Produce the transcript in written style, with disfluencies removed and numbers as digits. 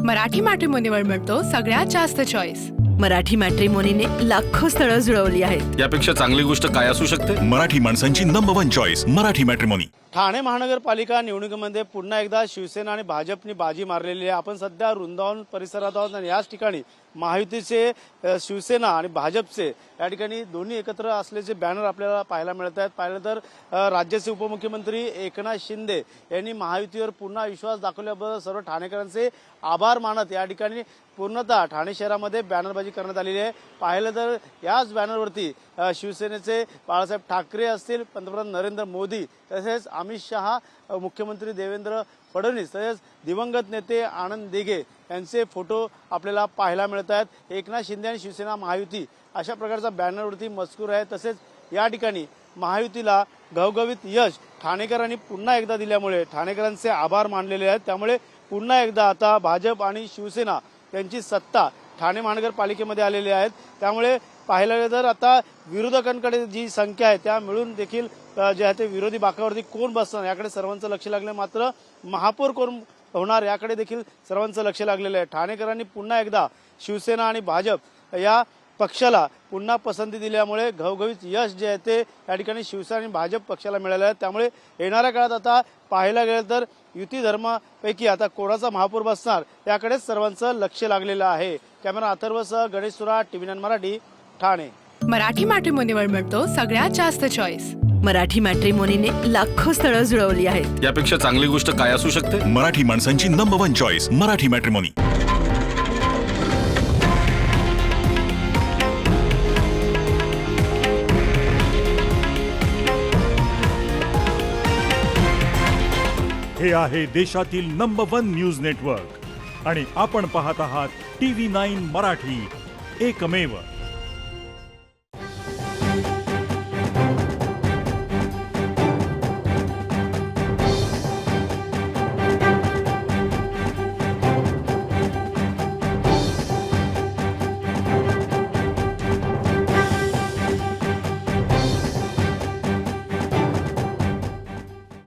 मराठी मॅट्रिमोनीवर मिळतो सगळ्यात जास्त चॉईस। मराठी मॅट्रिमोनीने लाखो स्थळं जुळवली आहेत। यापेक्षा चांगली गोष्ट काय असू शकते? मराठी माणसांची number 1 choice Marathi matrimony. Thane महानगरपालिका निवडणुकीमध्ये पुन्हा एकदा शिवसेना आणि भाजपने बाजी मारलेली आहे। आपण सध्या वृंदावन परिसरात आहोत आणि याच ठिकाणी महायुतीचे शिवसेना आणि भाजपचे या ठिकाणी दोन्ही एकत्र असल्याचे बॅनर आपल्याला पाहायला मिळत आहेत। पाहिलं तर राज्याचे उपमुख्यमंत्री एकनाथ शिंदे यांनी महायुतीवर पुन्हा विश्वास दाखवल्याबद्दल सर्व ठाणेकरांचे आभार मानत या ठिकाणी पूर्णतः ठाणे शहरामध्ये बॅनरबाजी करण्यात आलेली आहे। पाहिलं तर याच बॅनरवरती शिवसेनेचे बाळासाहेब ठाकरे असतील, पंतप्रधान नरेंद्र मोदी, तसेच अमित शहा, मुख्यमंत्री देवेंद्र फडणवीस, तसेच दिवंगत नेते आनंद दिघे यांचे फोटो आपल्याला पाहायला मिळत आहेत। एकनाथ शिंदे आणि शिवसेना महायुती अशा प्रकारचा बॅनरवरती मजकूर आहे। तसेच या ठिकाणी महायुतीला घवघवीत यश ठाणेकरांनी पुन्हा एकदा दिल्यामुळे ठाणेकरांचे आभार मानलेले आहेत। त्यामुळे पुन्हा एकदा आता भाजप आणि शिवसेना यांची सत्ता ठाणे महानगरपालिकेमध्ये आलेली आहेत। त्यामुळे पाहायला गेलं तर आता विरोधकांकडे जी संख्या आहे त्या मिळून देखील जे आहे ते विरोधी बाकावरती कोण बसणार याकडे सर्वांचं लक्ष लागलं। मात्र महापौर कोण होणार याकडे देखील सर्वांचं लक्ष लागलेलं आहे। ठाणेकरांनी पुन्हा एकदा शिवसेना आणि भाजप या पक्षाला पुन्हा पसंती दिल्यामुळे घवघवीत यश जे आहे ते या ठिकाणी शिवसेना आणि भाजप पक्षाला मिळालं आहे। त्यामुळे येणाऱ्या काळात आता पाहायला गेलं तर युती धर्मापैकी आता कोणाचा महापौर बसणार याकडेच सर्वांचं लक्ष लागलेलं आहे। कॅमेरा अथर्वसह गणेश सुरा, TV9 मराठी, ठाणे। मराठी मॅट्रिमोनीवर मिळतो सगळ्यात जास्त चॉईस। मराठी मॅट्रिमोनीने लाखो स्थळं जुळवली आहेत। यापेक्षा चांगली गोष्ट काय असू शकते? मराठी माणसांची नंबर 1 चॉईस मराठी मॅट्रिमोनी। हे आहे देशातील नंबर 1 न्यूज नेटवर्क आणि आपण पाहत आहात TV9 मराठी, एकमेव।